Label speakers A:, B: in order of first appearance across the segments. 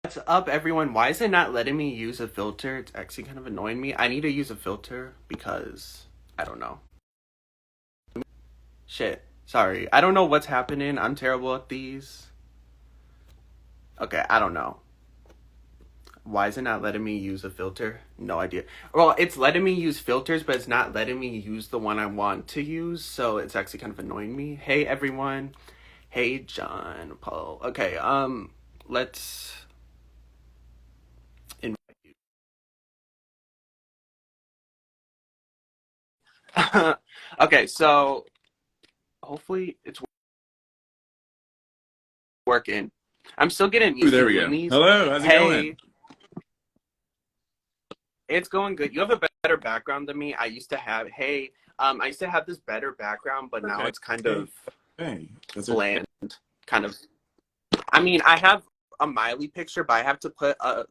A: What's up, everyone? Why is it not letting me use a filter? It's actually kind of annoying me. I need to use a filter because I don't know. Shit. Sorry. I don't know what's happening. I'm terrible at these. Okay, I don't know. Why is it not letting me use a filter? No idea. Well, it's letting me use filters, but it's not letting me use the one I want to use, so it's actually kind of annoying me. Hey, everyone. Hey, John, Paul. Okay, let's invite you. Okay, so hopefully it's working. I'm still getting
B: Ooh,
A: used
B: there
A: to
B: we
A: doing
B: go.
A: these.
B: Hello, how's it going?
A: Hey, it's going good. You have a better background than me. I used to have this better background, but now
B: Okay,
A: it's kind
B: okay,
A: of
B: okay. That's okay.
A: bland. Kind of. I mean, I have a Miley picture, but I have to put a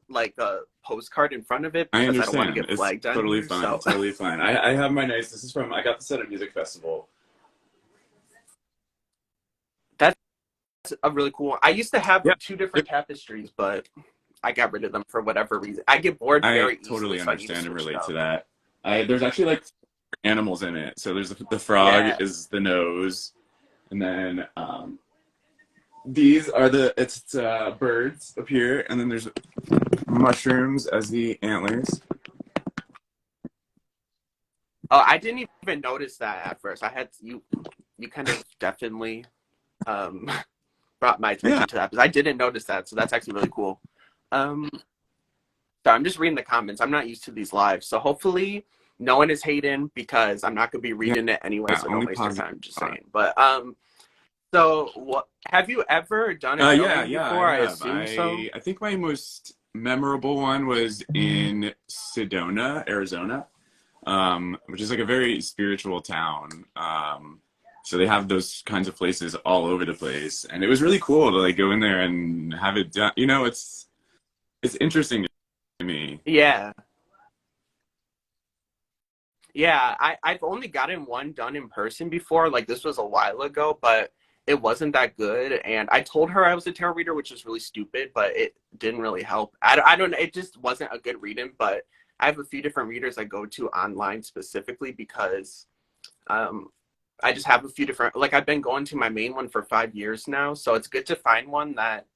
A: postcard in front of it
B: I
A: because I don't want to
B: understand.
A: get
B: It's
A: flagged on
B: totally
A: here.
B: fine.
A: So
B: Totally fine. I have my nice. This is from. I got this at a music festival.
A: that's a really cool one. I used to have
B: Yeah.
A: two
B: Yep.
A: different tapestries, but I got rid of them for whatever reason. I get bored
B: I
A: very easily,
B: totally
A: so I need to
B: understand and
A: switch it
B: relate to
A: up.
B: that. There's actually like animals in it. So there's the frog
A: Yeah.
B: is the nose, and then these are the it's birds up here, and then there's mushrooms as the antlers.
A: Oh, I didn't even notice that at first. I had you. You kind of definitely um, brought my
B: Yeah.
A: attention to that because I didn't notice that. So that's actually really cool. Um, so I'm just reading the comments. I'm not used to these lives, so hopefully no one is hating because I'm not gonna be
B: Yeah.
A: reading it anyway.
B: Yeah.
A: So don't
B: Only
A: waste your
B: positive.
A: time. Just saying. But so what? Have you ever done a tarot
B: Yeah,
A: reading
B: yeah, I
A: before? I
B: have.
A: assume so.
B: I think my most memorable one was in Sedona, Arizona, which is like a very spiritual town. So they have those kinds of places all over the place, and it was really cool to like go in there and have it done. It's interesting to me.
A: Yeah. Yeah, I've only gotten one done in person before. Like this was a while ago, but it wasn't that good. And I told her I was a tarot reader, which is really stupid, but it didn't really help. I don't know. It just wasn't a good reading. But I have a few different readers I go to online specifically because um, I just have a few different. Like I've been going to my main one for 5 years now, so it's good to find one that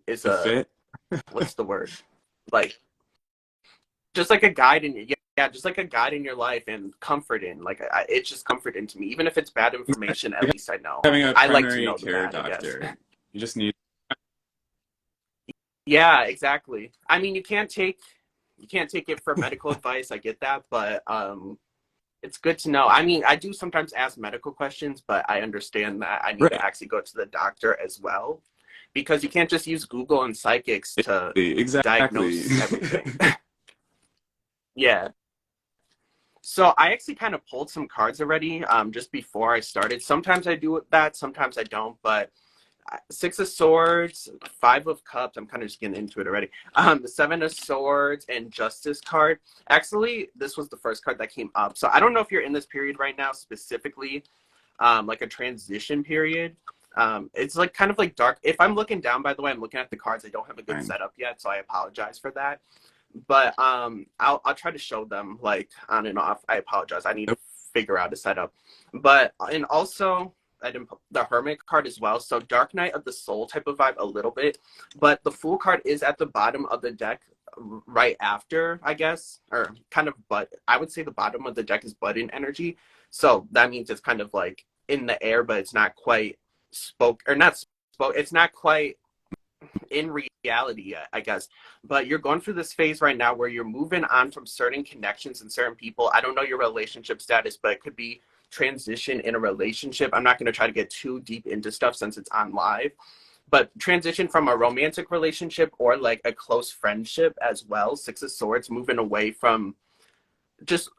A: is
B: A
A: a
B: fit.
A: what's the word? Like just like a guide in yeah, just like a guide in your life and comforting. Like it's just comforting to me, even if it's bad information. At least I know.
B: Having a
A: I like to
B: primary
A: know the
B: care
A: bad, I guess.
B: doctor, you just need.
A: Yeah, exactly. I mean, you can't take it for medical advice. I get that, but it's good to know. I mean, I do sometimes ask medical questions, but I understand that I need to
B: Right.
A: actually go to the doctor as well, because you can't just use Google and psychics to
B: Exactly.
A: diagnose everything. Yeah. So I actually kind of pulled some cards already, just before I started. Sometimes I do that, sometimes I don't. But Six of Swords, Five of Cups. I'm kind of just getting into it already. The Seven of Swords and Justice card. Actually, this was the first card that came up. So I don't know if you're in this period right now specifically, like a transition period. It's like kind of like dark. If I'm looking down, by the way, I'm looking at the cards. I don't have a good
B: Fine.
A: setup yet, so I apologize for that. But I'll try to show them like on and off. I apologize. I need to figure out a setup. But and also I didn't put the Hermit card as well. So Dark Knight of the Soul type of vibe a little bit, but the Fool card is at the bottom of the deck right after, I guess, or kind of. But I would say the bottom of the deck is button energy. So that means it's kind of like in the air, but it's not quite spoke or not spoke. It's not quite in reality yet, I guess. But you're going through this phase right now where you're moving on from certain connections and certain people. I don't know your relationship status, but it could be transition in a relationship. I'm not going to try to get too deep into stuff since it's on live, but transition from a romantic relationship or like a close friendship as well. Six of Swords, moving away from just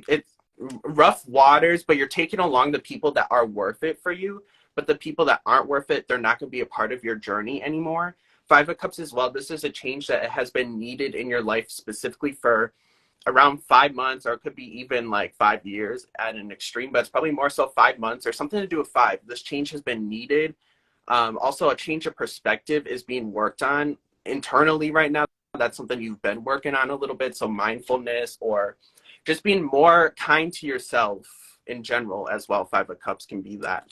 A: it's rough waters, but you're taking along the people that are worth it for you. But the people that aren't worth it, they're not going to be a part of your journey anymore. Five of Cups as well. This is a change that has been needed in your life specifically for around 5 months, or it could be even like 5 years at an extreme, but it's probably more so 5 months or something to do with five. This change has been needed. Also, a change of perspective is being worked on internally right now. That's something you've been working on a little bit. So mindfulness, or just being more kind to yourself in general as well. Five of Cups can be that.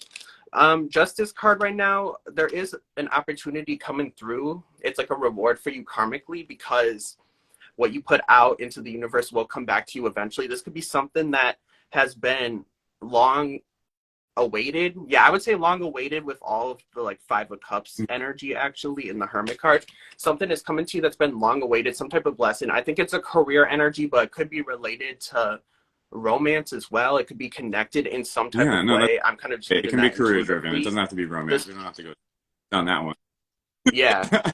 A: Justice card right now, there is an opportunity coming through. It's like a reward for you karmically, because what you put out into the universe will come back to you eventually. This could be something that has been long awaited. Yeah, I would say long awaited with all of the like Five of Cups energy actually in the Hermit card. Something is coming to you that's been long awaited, some type of blessing. I think it's a career energy, but it could be related to romance as well. It could be connected in some type
B: Yeah,
A: of
B: no,
A: way. I'm kind of just
B: it
A: getting
B: can be
A: that
B: career driven. It
A: intuitively.
B: doesn't have to be romance. We don't have to go down that one.
A: Yeah.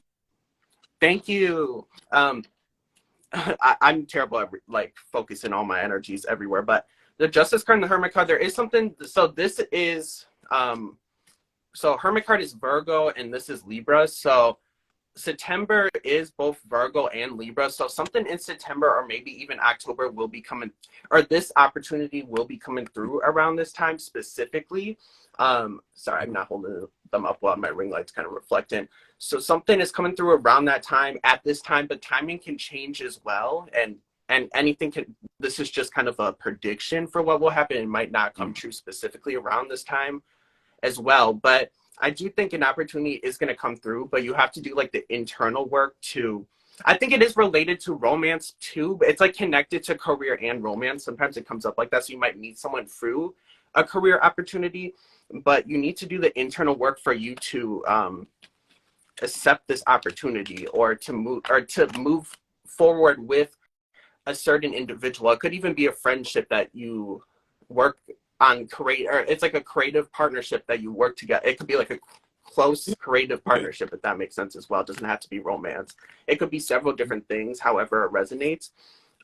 A: Thank you. I'm terrible at like focusing all my energies everywhere, but the Justice card and the Hermit card, there is something. So this is so Hermit card is Virgo and this is Libra. So September is both Virgo and Libra. So something in September or maybe even October will be coming, or this opportunity will be coming through around this time specifically. Sorry, I'm not holding them up while my ring light's kind of reflecting. So something is coming through around that time at this time, but timing can change as well. And anything can, this is just kind of a prediction for what will happen. It might not come true specifically around this time as well. But I do think an opportunity is going to come through, but you have to do like the internal work to, I think it is related to romance too, but it's like connected to career and romance. Sometimes it comes up like that. So you might meet someone through a career opportunity, but you need to do the internal work for you to accept this opportunity, or to move forward with a certain individual. It could even be a friendship that you work on, create, or it's like a creative partnership that you work together. It could be like a close creative partnership, if that makes sense as well. It doesn't have to be romance. It could be several different things, however it resonates.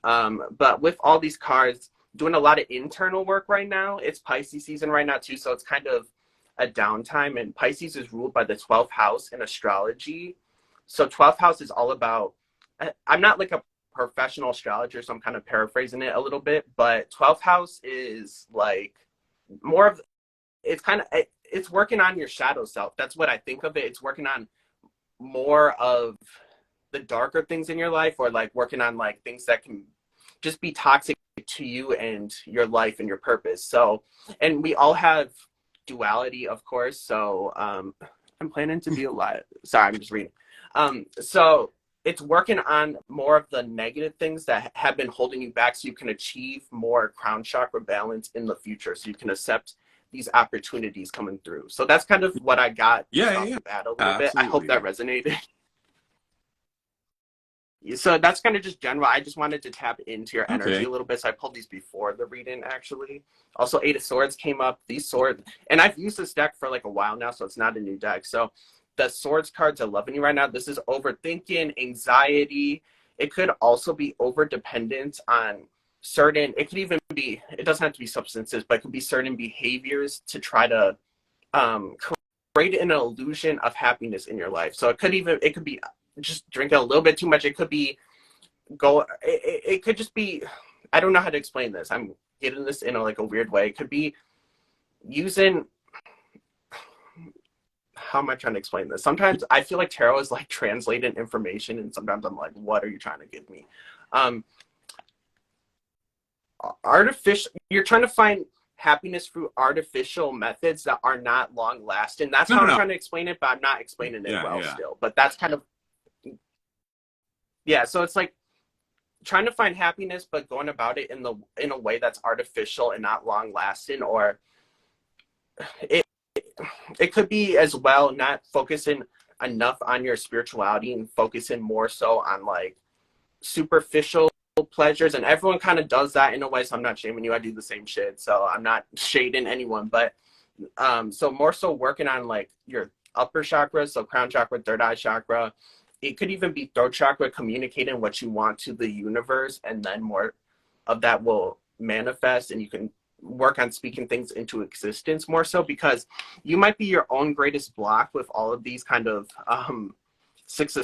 A: But with all these cards, doing a lot of internal work right now. It's Pisces season right now too, so it's kind of a downtime. And Pisces is ruled by the 12th house in astrology. So 12th house is all about, I'm not like a professional astrologer, so I'm kind of paraphrasing it a little bit, but 12th house is like more of, it's kind of, it's working on your shadow self. That's what I think of it. It's working on more of the darker things in your life, or like working on like things that can just be toxic to you and your life and your purpose. So, and we all have duality, of course. So I'm planning to be a lot. Sorry, I'm just reading. So it's working on more of the negative things that have been holding you back, so you can achieve more crown chakra balance in the future, so you can accept these opportunities coming through. So that's kind of what I got off the bat a little bit. I hope that resonated. So that's kind of just general. I just wanted to tap into your energy a little bit. So I pulled these before the reading, actually. Also, Eight of Swords came up. These swords, and I've used this deck for like a while now, so it's not a new deck. So the Swords cards are loving you right now. This is overthinking, anxiety. It could also be over dependence on certain, it could even be, it doesn't have to be substances, but it could be certain behaviors to try to create an illusion of happiness in your life. So it could be just drinking a little bit too much. It could be it could just be, I don't know how to explain this. I'm getting this in a weird way. It could be using, how am I trying to explain this? Sometimes I feel like tarot is like translating information, and sometimes I'm like, what are you trying to give me? You're trying to find happiness through artificial methods that are not long lasting. That's how I'm trying to explain it, but I'm not explaining it still. But that's kind of, yeah, so it's like trying to find happiness, but going about it in a way that's artificial and not long lasting. Or it could be as well not focusing enough on your spirituality and focusing more so on like superficial pleasures. And everyone kind of does that in a way, so I'm not shaming you. I do the same shit, so I'm not shading anyone. But so more so working on like your upper chakras, so crown chakra, third eye chakra. It could even be throat chakra, communicating what you want to the universe, and then more of that will manifest, and you can work on speaking things into existence more so, because you might be your own greatest block with all of these kind of not six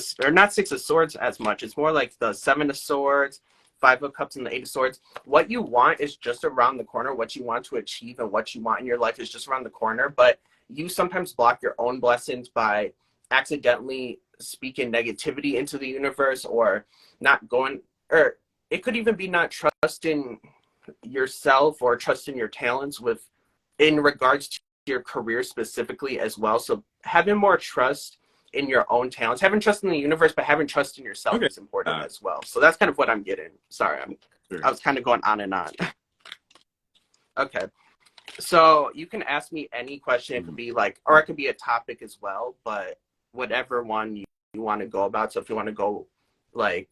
A: of swords as much. It's more like the seven of swords, five of cups, and the eight of swords. What you want is just around the corner. What you want to achieve and what you want in your life is just around the corner, but you sometimes block your own blessings by accidentally speaking negativity into the universe, or not going, or it could even be not trusting yourself or trusting your talents with in regards to your career specifically as well. So having more trust in your own talents, having trust in the universe, but having trust in yourself
B: Okay.
A: is important as well. So that's kind of what I'm getting. Sorry,
B: Sure.
A: I was kind of going on and on. Okay. So you can ask me any question. It could be like, or it could be a topic as well, but whatever one you want to go about. So if you want to go like,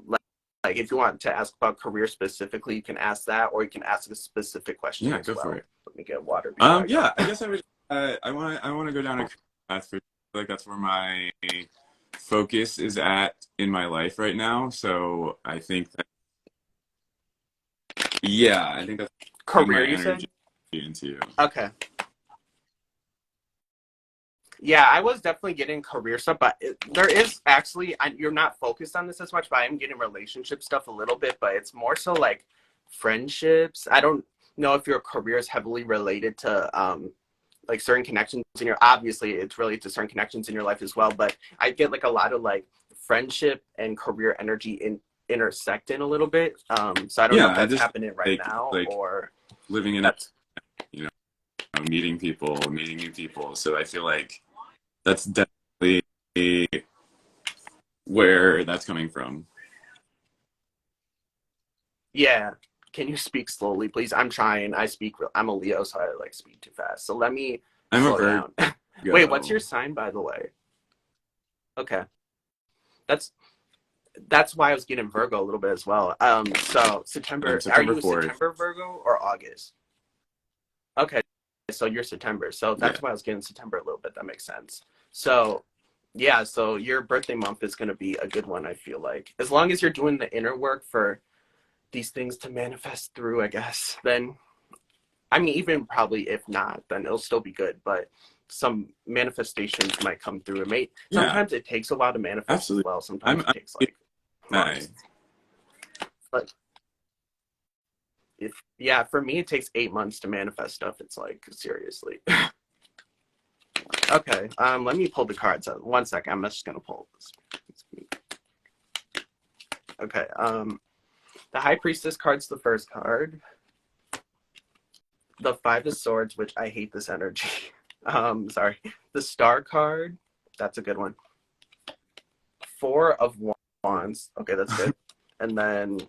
A: like if you want to ask about career specifically, you can ask that, or you can ask a specific question
B: Yeah,
A: as
B: go
A: well.
B: for it.
A: Let me get water before I go.
B: Yeah, I guess I would. I want to go down a career path for. I feel like that's where my focus is at in my life right now. So I think that. Yeah, I think that's putting
A: Career,
B: my
A: you
B: energy
A: said?
B: into.
A: Okay. Yeah, I was definitely getting career stuff, but there is actually, you're not focused on this as much, but I am getting relationship stuff a little bit, but it's more so like friendships. I don't know if your career is heavily related to like certain connections in your, obviously it's related to certain connections in your life as well, but I get like a lot of like friendship and career energy intersecting a little bit. So I don't know
B: Yeah,
A: if
B: I
A: that's
B: just
A: happening right
B: like
A: now,
B: like
A: or
B: living in a,
A: that's
B: you know, meeting people, meeting new people. So I feel like that's definitely where that's coming from.
A: yeah. Can you speak slowly, please? I'm trying. I'm a Leo, so I like speak too fast. So let me
B: I'm a
A: slow down. Wait, what's
B: Virgo.
A: your sign, by the way? Okay. That's that's why I was getting Virgo a little bit as well. So September, are
B: September
A: you a
B: 4th.
A: September Virgo or August? Okay, so you're September. So
B: Yeah.
A: that's why I was getting September a little bit. That makes sense. So yeah, so your birthday month is going to be a good one, I feel like. As long as you're doing the inner work for these things to manifest through, I guess, then, I mean, even probably if not, then it'll still be good. But some manifestations might come through.
B: Yeah,
A: Sometimes it takes a while to manifest as
B: absolutely.
A: well. Sometimes
B: I'm
A: it takes like
B: I
A: months. But if, yeah, for me, it takes 8 months to manifest stuff. It's like, seriously. Okay, let me pull the cards out. 1 second, I'm just gonna pull this. Okay, the High Priestess card's the first card. The Five of Swords, which I hate this energy. Sorry. The Star card, that's a good one. Four of Wands, okay, that's good. And then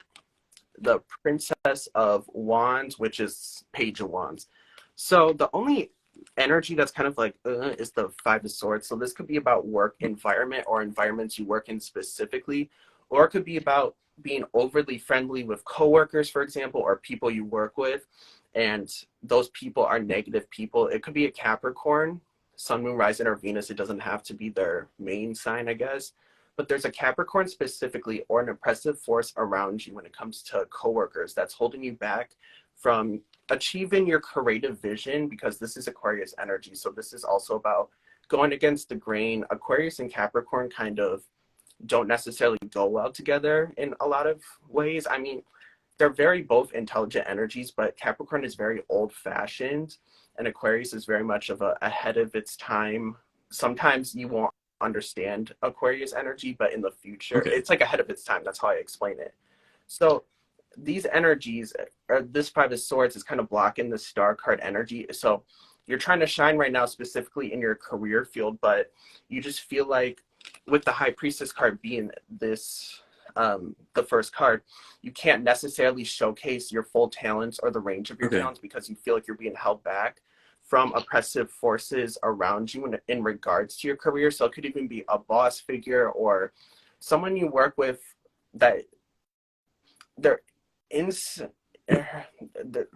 A: the Princess of Wands, which is Page of Wands. So the only energy that's kind of like is the Five of Swords. So this could be about work environment or environments you work in specifically, or it could be about being overly friendly with coworkers, for example, or people you work with, and those people are negative people. It could be a Capricorn, Sun, Moon, Rising, or Venus. It doesn't have to be their main sign, I guess. But there's a Capricorn specifically, or an oppressive force around you when it comes to coworkers that's holding you back from achieving your creative vision, because this is Aquarius energy. So this is also about going against the grain. Aquarius and Capricorn kind of don't necessarily go well together in a lot of ways. I mean, they're very both intelligent energies, but Capricorn is very old fashioned and Aquarius is very much of a ahead of its time. Sometimes you won't understand Aquarius energy, but in the future,
B: okay.
A: it's like ahead of its time. That's how I explain it. So these energies, or this Five of Swords, is kind of blocking the Star card energy. So you're trying to shine right now, specifically in your career field, but you just feel like with the High Priestess card being this, the first card, you can't necessarily showcase your full talents or the range of your
B: Okay.
A: talents because you feel like you're being held back from oppressive forces around you in regards to your career. So it could even be a boss figure or someone you work with that they're in,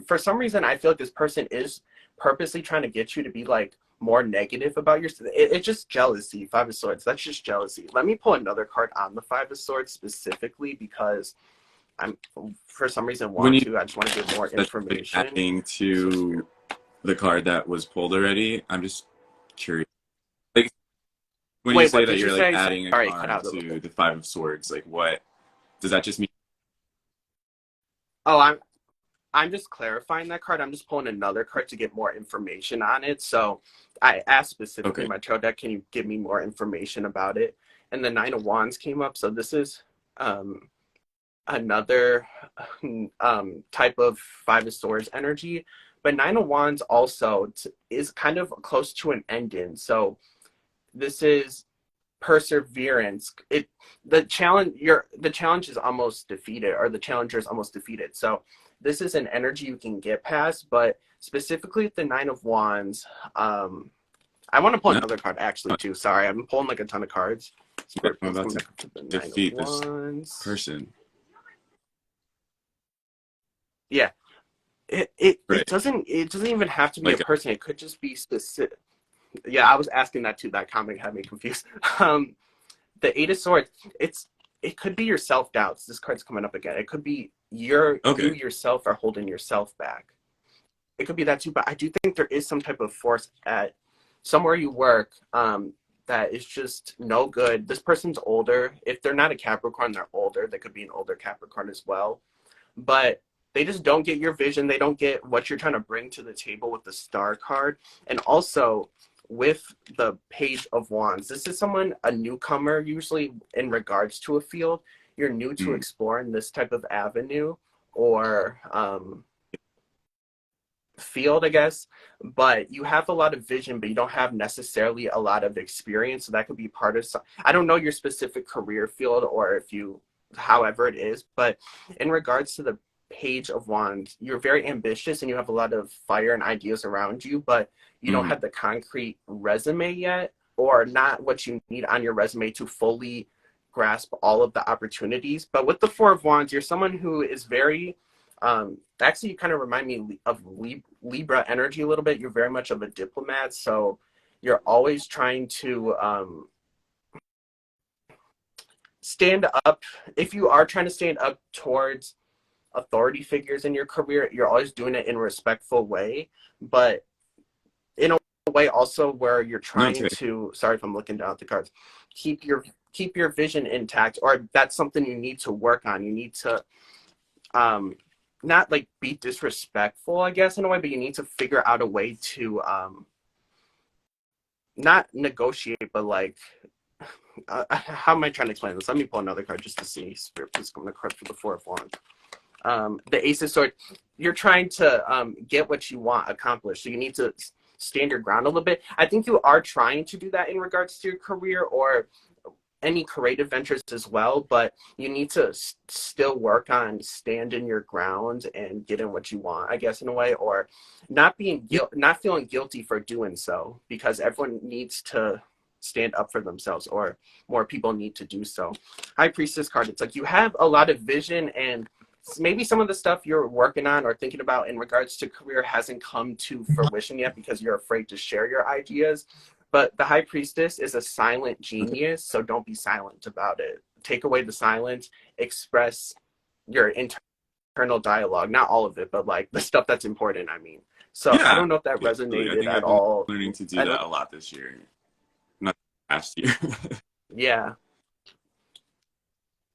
A: for some reason I feel like this person is purposely trying to get you to be like more negative about your, it's just jealousy. Five of Swords, that's just jealousy. Let me pull another card on the Five of Swords specifically because I'm, for some reason,
B: When you
A: I just want to get more
B: that's like
A: information.
B: adding
A: So spirit,
B: to the card that was pulled already, I'm just curious. Like when you
A: wait, what
B: say that
A: did you
B: you're like
A: say?
B: adding a
A: Sorry, it cut
B: card
A: out a little
B: to
A: bit.
B: the Five of Swords, like what does that just mean?
A: Oh, I'm just clarifying that card. I'm just pulling another card to get more information on it. So I asked specifically
B: Okay.
A: my tarot deck, can you give me more information about it? And the Nine of Wands came up. So this is um, another type of Five of Swords energy. But Nine of Wands also is kind of close to an ending. So this is perseverance. The challenge is almost defeated, or the challenger is almost defeated. So this is an energy you can get past, but specifically with the Nine of Wands, I want to pull
B: No,
A: another card actually too. Sorry, I'm pulling like a ton of cards.
B: but
A: Spirit,
B: I'm
A: let's
B: about
A: come
B: to
A: back up to the Nine of
B: defeat this
A: Wands.
B: person.
A: Yeah, it
B: Right.
A: doesn't even have to be a
B: Like,
A: person. It could just be specific. Yeah, I was asking that too. That comment had me confused. Um, the Eight of Swords, it could be your self doubts. This card's coming up again. It could be you
B: okay.
A: yourself are holding yourself back. It could be that too, but I do think there is some type of force at somewhere you work that is just no good. This person's older. If they're not a Capricorn, they're older. They could be an older Capricorn as well, but they just don't get your vision. They don't get what you're trying to bring to the table with the Star card. And also with the Page of Wands, this is someone, a newcomer, usually in regards to a field. You're new to
B: Mm.
A: exploring this type of avenue or field, I guess, but you have a lot of vision, but you don't have necessarily a lot of experience. So that could be part of some, I don't know your specific career field or if you, however it is, but in regards to the Page of Wands, you're very ambitious and you have a lot of fire and ideas around you, but you don't
B: Mm.
A: have the concrete resume yet, or not what you need on your resume to fully grasp all of the opportunities. But with the Four of Wands, you're someone who is very actually, you kind of remind me of Libra energy a little bit. You're very much of a diplomat, so you're always trying to stand up. If you are trying to stand up towards authority figures in your career, you're always doing it in a respectful way, but in a way also where you're
B: No, it's
A: trying
B: okay.
A: to, sorry if I'm looking down at the cards, keep your vision intact, or that's something you need to work on. You need to um not like be disrespectful, I guess, in a way, but you need to figure out a way to not negotiate, but like how am I trying to explain this? Let me pull another card just to see. Spirit, please come to card for the Four of Wands. The Ace of Swords, you're trying to get what you want accomplished, so you need to stand your ground a little bit. I think you are trying to do that in regards to your career or any creative ventures as well, but you need to still work on standing your ground and getting what you want, I guess, in a way, or
B: Yeah.
A: not feeling guilty for doing so, because everyone needs to stand up for themselves, or more people need to do so. High Priestess card, it's like you have a lot of vision, and maybe some of the stuff you're working on or thinking about in regards to career hasn't come to fruition yet because you're afraid to share your ideas. But the High Priestess is a silent
B: Okay.
A: genius, so don't be silent about it. Take away the silence, express your internal dialogue. Not all of it, but like the stuff that's important, I mean. So I
B: Yeah.
A: don't know if that
B: Absolutely. I
A: resonated
B: think
A: at
B: I've been
A: all.
B: learning to do
A: I know,
B: that a lot this year. Not last year.
A: yeah.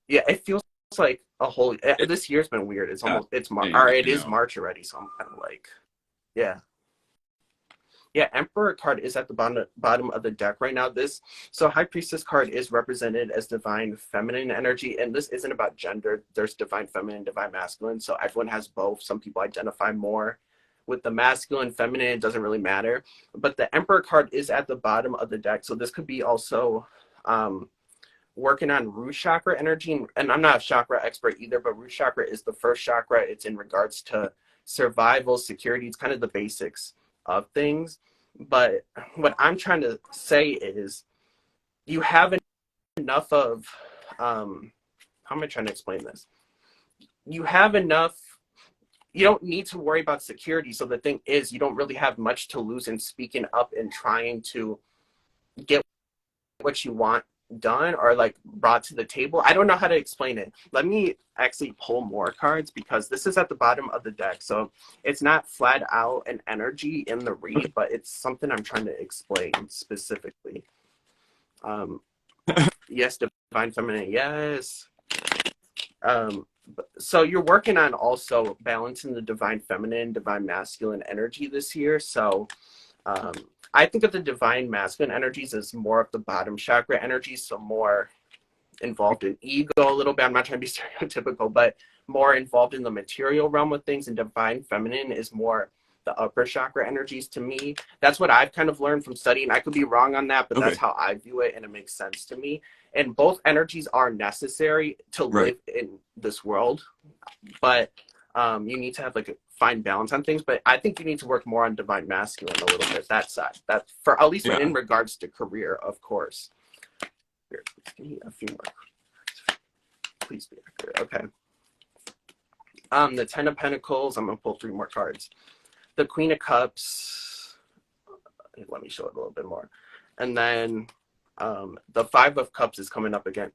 A: Yeah, it feels like a whole, this year's been weird. It's
B: Yeah.
A: almost, it's March,
B: Same,
A: or
B: I
A: it is
B: know.
A: March already, so I'm kind of like, yeah. Yeah, Emperor card is at the bottom of the deck right now. This, so High Priestess card is represented as divine feminine energy, and this isn't about gender. There's divine feminine, divine masculine, so everyone has both. Some people identify more with the masculine, feminine, it doesn't really matter. But the Emperor card is at the bottom of the deck, so this could be also working on root chakra energy. And I'm not a chakra expert either, but root chakra is the first chakra. It's in regards to survival, security. It's kind of the basics of things. But what I'm trying to say is you have enough of, how am I trying to explain this? You have enough, you don't need to worry about security. So the thing is, you don't really have much to lose in speaking up and trying to get what you want done or like brought to the table. I don't know how to explain it. Let me actually pull more cards because this is at the bottom of the deck. So it's not flat out an energy in the read, but it's something I'm trying to explain specifically. Um, yes, divine feminine, yes. So you're working on also balancing the divine feminine, divine masculine energy this year. So um, I think of the divine masculine energies as more of the bottom chakra energies, so more involved in ego a little bit. I'm not trying to be stereotypical, but more involved in the material realm of things. And divine feminine is more the upper chakra energies to me. That's what I've kind of learned from studying. I could be wrong on that, but that's
B: Okay.
A: how I view it, and it makes sense to me. And both energies are necessary to
B: Right.
A: live in this world, but you need to have like a fine balance on things. But I think you need to work more on divine masculine a little bit. That side, that for at least
B: Yeah.
A: in regards to career, of course. Here, give me a few more. Please be accurate. Okay. The Ten of Pentacles. I'm gonna pull 3 more cards. The Queen of Cups. Let me show it a little bit more. And then the Five of Cups is coming up again.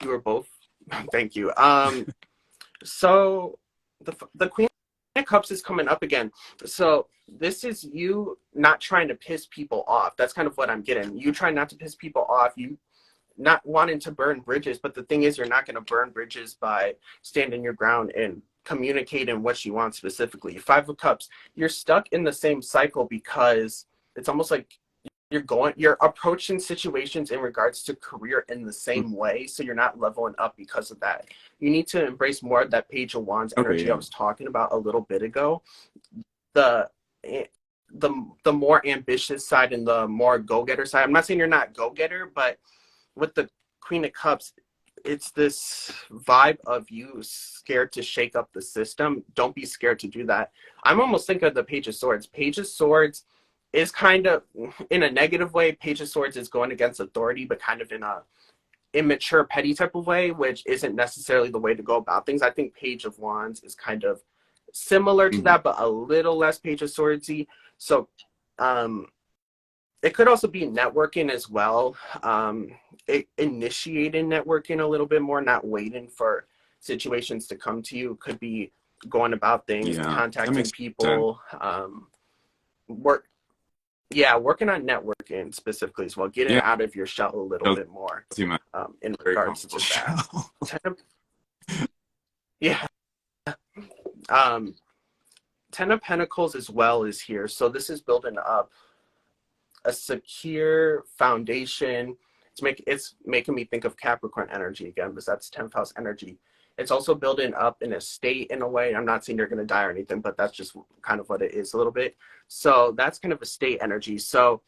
A: You were both. Thank you. So the Queen of Cups is coming up again. So this is you not trying to piss people off. That's kind of what I'm getting. You try not to piss people off. You not wanting to burn bridges, but the thing is, you're not going to burn bridges by standing your ground and communicating what you want specifically. Five of Cups, you're stuck in the same cycle because it's almost like you're approaching situations in regards to career in the same way, so you're not leveling up because of that. You need to embrace more of that Page of Wands
B: Okay.
A: energy
B: Yeah.
A: I was talking about a little bit ago. The the more ambitious side and the more go-getter side. I'm not saying you're not go-getter, but with the Queen of Cups, it's this vibe of you scared to shake up the system. Don't be scared to do that. I'm almost thinking of the Page of Swords. Page of Swords is kind of, in a negative way, Page of Swords is going against authority, but kind of in a immature, petty type of way, which isn't necessarily the way to go about things. I think Page of Wands is kind of similar to that, but a little less Page of Swordsy. So it could also be networking as well. Initiating networking a little bit more, not waiting for situations to come to you. Could be going about things,
B: Yeah. That
A: contacting
B: makes sense.
A: people, working on networking specifically as well, getting
B: Yeah.
A: out of your shell a little bit more
B: Too much.
A: in
B: Very
A: regards
B: comfortable
A: to that.
B: show.
A: Yeah. Um, Ten of Pentacles as well is here. So this is building up a secure foundation. It's making me think of Capricorn energy again, because that's 10th house energy. It's also building up an estate in a way. I'm not saying you're going to die or anything, but that's just kind of what it is a little bit. So that's kind of estate energy. So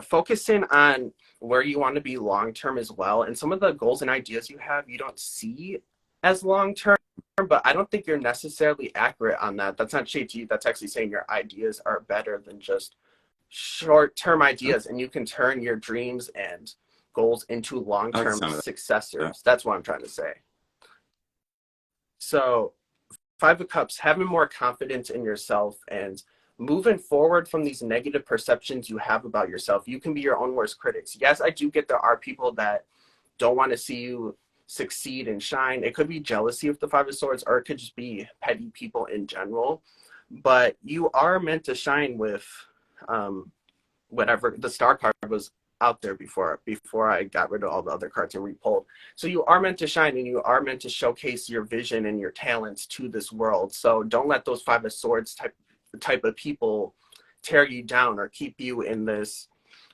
A: focusing on where you want to be long term as well. And some of the goals and ideas you have, you don't see as long term, but I don't think you're necessarily accurate on that. That's not shade to you. That's actually saying your ideas are better than just short-term ideas, and you can turn your dreams and goals into
B: I like the
A: long-term
B: sound of that. Yeah.
A: successors. That's what I'm trying to say. So Five of Cups, having more confidence in yourself and moving forward from these negative perceptions you have about yourself. You can be your own worst critics. Yes, I do get there are people that don't want to see you succeed and shine. It could be jealousy of the Five of Swords, or it could just be petty people in general. But you are meant to shine with whatever the star card was out there before I got rid of all the other cards and repulled. So you are meant to shine, and you are meant to showcase your vision and your talents to this world. So don't let those Five of Swords type of people tear you down or keep you in this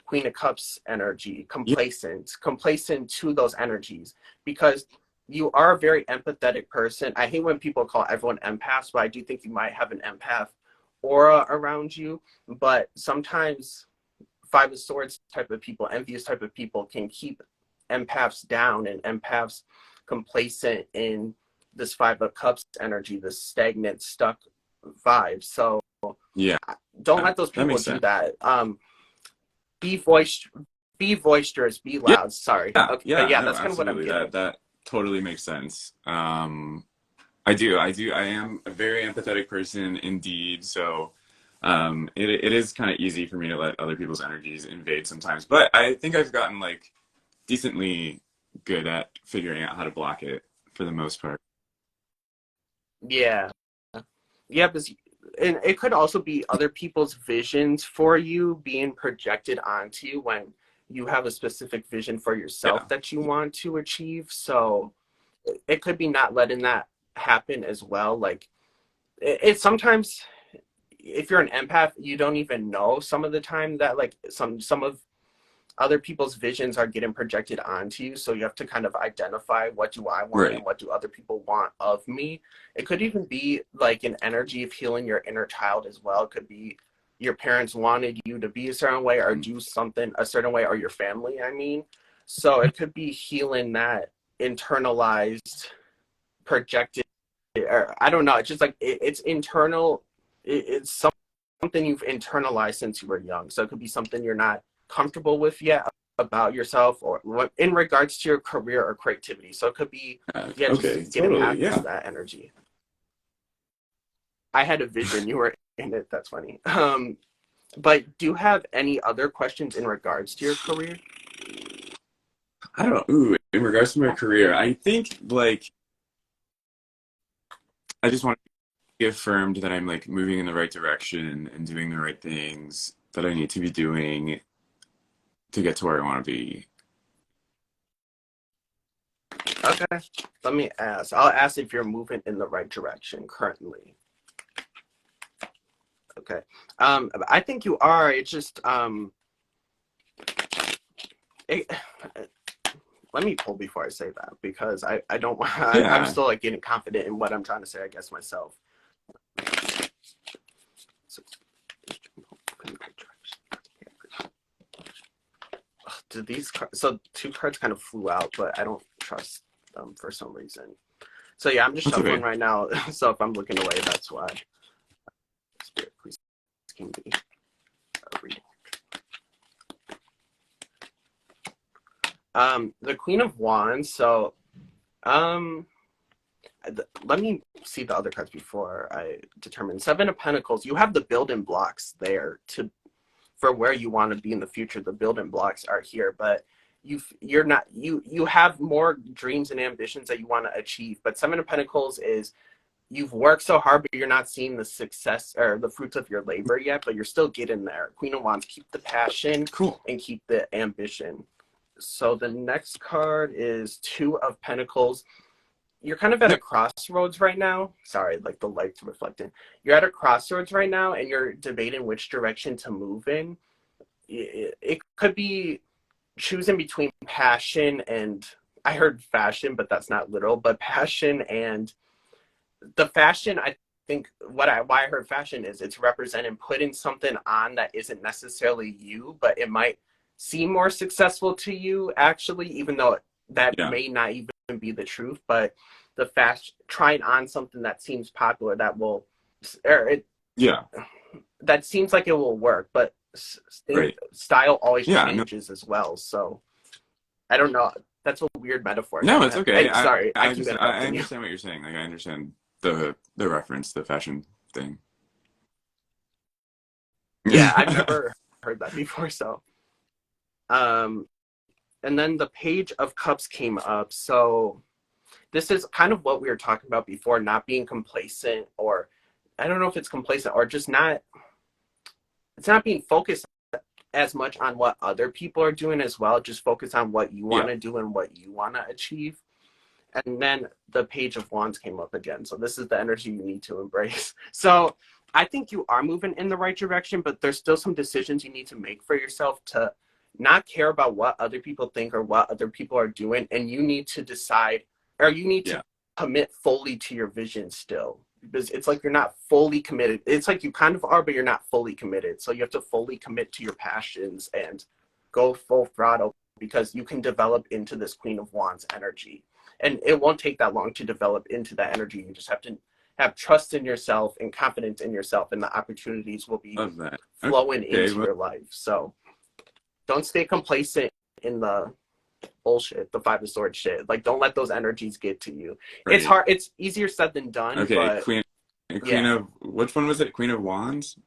A: Queen of Cups energy,
B: Yeah.
A: complacent to those energies, because you are a very empathetic person. I hate when people call everyone empaths, but I do think you might have an empath aura around you. But sometimes Five of Swords type of people, envious type of people, can keep empaths down, and empaths complacent in this Five of Cups energy, this stagnant, stuck vibe. So
B: Yeah.
A: don't let those
B: That
A: people
B: makes
A: do
B: sense.
A: that. Be voice, be boisterous, be
B: Yeah.
A: loud. Sorry.
B: Yeah.
A: Okay, but
B: Yeah.
A: yeah,
B: No,
A: that's kind of what I'm
B: absolutely.
A: getting.
B: That totally makes sense. I am a very empathetic person indeed. So it is kind of easy for me to let other people's energies invade sometimes. But I think I've gotten like decently good at figuring out how to block it for the most part.
A: Yeah, yeah, because and it could also be other people's visions for you being projected onto you when you have a specific vision for
B: Yeah.
A: yourself that you want to achieve. So it could be not letting that happen as well. Like it sometimes, if you're an empath, you don't even know some of the time that like some of other people's visions are getting projected onto you. So you have to kind of identify, what do I want and
B: Right.
A: what do other people want of me. It could even be like an energy of healing your inner child as well. It could be your parents wanted you to be a certain way or do something a certain way, or your family, I mean. So it could be healing that internalized, projected, or I don't know. It's just like it's internal. It's something you've internalized since you were young. So it could be something you're not comfortable with yet about yourself, or in regards to your career or creativity. So it could be, yeah, just
B: Okay,
A: getting
B: totally.
A: past
B: Yeah.
A: that energy. I had a vision. You were in it. That's funny. But do you have any other questions in regards to your career?
B: I don't know. Ooh, in regards to my career, I think like I just want to be affirmed that I'm like moving in the right direction and doing the right things that I need to be doing to get to where I want to be.
A: Okay. Let me ask. I'll ask if you're moving in the right direction currently. Okay. I think you are. It's just it, let me pull before I say that, because I don't I'm
B: Yeah.
A: still like getting confident in what I'm trying to say, I guess, myself. So, do these cards, so two cards kind of flew out, but I don't trust them for some reason. So yeah, I'm just
B: That's
A: shuffling
B: okay.
A: right now. So if I'm looking away, that's why. Spirit, please give me a reading. The Queen of Wands. So um let me see the other cards before I determine. Seven of Pentacles. You have the building blocks there to for where you want to be in the future. The building blocks are here, but you're not, you have more dreams and ambitions that you want to achieve. But Seven of Pentacles is, you've worked so hard, but you're not seeing the success or the fruits of your labor yet, but you're still getting there. Queen of Wands, keep the passion
B: Cool.
A: and keep the ambition. So the next card is Two of Pentacles. You're kind of at a
B: Yep.
A: crossroads right now. Sorry, like the light's reflecting. You're at a crossroads right now, and you're debating which direction to move in. It could be choosing between passion and, I heard fashion, but that's not literal, but passion and the fashion. I think why I heard fashion is it's representing putting something on that isn't necessarily you, but it might seem more successful to you actually, even though that
B: Yeah.
A: may not even be the truth. But the fashion, trying on something that seems popular, that will, or it,
B: Yeah.
A: that seems like it will work, but
B: Right.
A: style always
B: Yeah. No.
A: changes as well. So I don't know. That's a weird metaphor.
B: No, it's okay.
A: Sorry, I
B: I
A: keep
B: just I
A: interrupting you.
B: understand what you're saying. Like I understand the reference, the fashion thing.
A: Yeah, I've never heard that before. So, um, and then the Page of Cups came up. So this is kind of what we were talking about before, not being complacent, or I don't know if it's complacent or just not. It's not being focused as much on what other people are doing as well. Just focus on what you want
B: Yeah.
A: to do and what you want to achieve. And then the Page of Wands came up again. So this is the energy you need to embrace. So I think you are moving in the right direction, but there's still some decisions you need to make for yourself to not care about what other people think or what other people are doing. And you need to decide, or you need to
B: Yeah.
A: commit fully to your vision still. Because it's like you're not fully committed. It's like you kind of are, but you're not fully committed. So you have to fully commit to your passions and go full throttle, because you can develop into this Queen of Wands energy. And it won't take that long to develop into that energy. You just have to have trust in yourself and confidence in yourself, and the opportunities will be
B: Love that.
A: flowing
B: Okay.
A: into
B: Well,
A: your life. So don't stay complacent in the bullshit, the Five of Swords shit. Like, don't let those energies get to you. It's
B: right.
A: hard. It's easier said than done,
B: Okay.
A: but
B: Queen
A: yeah.
B: of which one was it? Queen of Wands?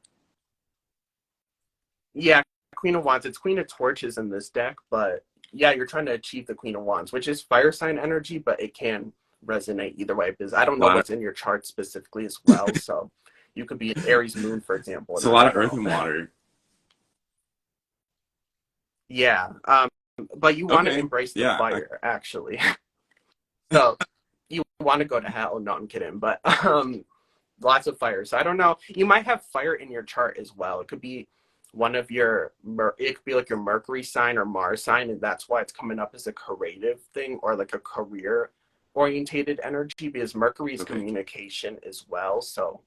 A: Yeah, Queen of Wands. It's Queen of Torches in this deck, but yeah, you're trying to achieve the Queen of Wands, which is fire sign energy, but it can resonate either way, because I don't
B: A
A: know
B: lot of
A: what's in your chart specifically as well. So you could be an Aries moon, for example,
B: it's
A: and
B: a
A: I
B: lot of
A: don't
B: earth
A: know.
B: and water.
A: Yeah, but you want to
B: Okay.
A: embrace the
B: Yeah.
A: fire, actually. So you want to go to hell. No, I'm kidding. But lots of fire. So I don't know. You might have fire in your chart as well. It could be one of your, it could be like your Mercury sign or Mars sign, and that's why it's coming up as a creative thing or like a career orientated energy, because Mercury is
B: Okay.
A: communication as well. So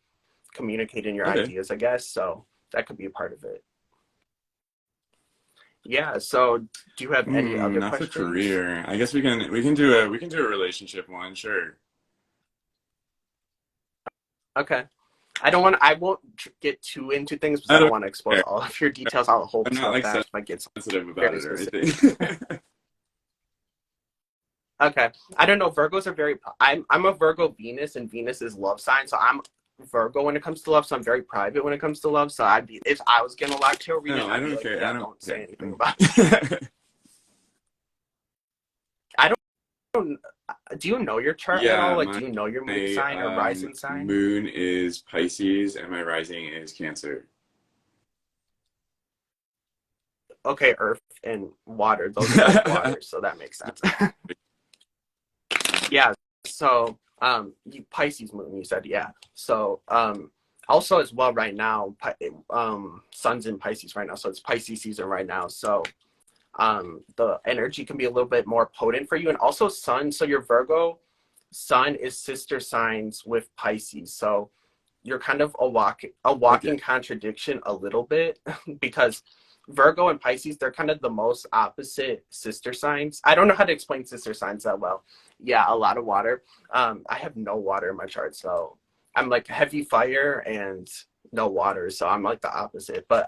A: communicating your
B: Okay.
A: ideas, I guess. So that could be a part of it. Yeah. So do you have any other
B: Not for
A: questions?
B: career. I guess we can do a relationship one, sure.
A: Okay. I won't get too into things because I
B: I
A: don't
B: don't
A: want to expose
B: care.
A: all of your details. I'll hold
B: I'm not
A: stuff
B: like
A: back if I get
B: sensitive about
A: very
B: it or
A: specific.
B: anything.
A: Okay. I don't know. Virgos are very, I'm a Virgo Venus, and Venus is love sign. So I'm Virgo when it comes to love. So I'm very private when it comes to love. So I'd be, if I was getting a lot to read it,
B: No, I
A: I'd be
B: don't
A: like,
B: care. I
A: yeah,
B: don't
A: don't say
B: care.
A: anything about it. I don't, do you know your chart at all?
B: Yeah,
A: Like, do
B: my
A: you know your moon sign or rising sign?
B: moon is Pisces and my rising is Cancer.
A: Okay, earth and water. Those are both waters. So that makes sense. Yeah. So, Pisces moon, you said, yeah. So, also as well right now, Sun's in Pisces right now, so it's Pisces season right now. So, the energy can be a little bit more potent for you, and also Sun. So your Virgo Sun is sister signs with Pisces, so you're kind of a
B: Okay.
A: walking contradiction a little bit because Virgo and Pisces, they're kind of the most opposite sister signs. I don't know how to explain sister signs that well. Yeah, a lot of water. I have no water in my chart, so I'm like heavy fire and no water, so I'm like the opposite. But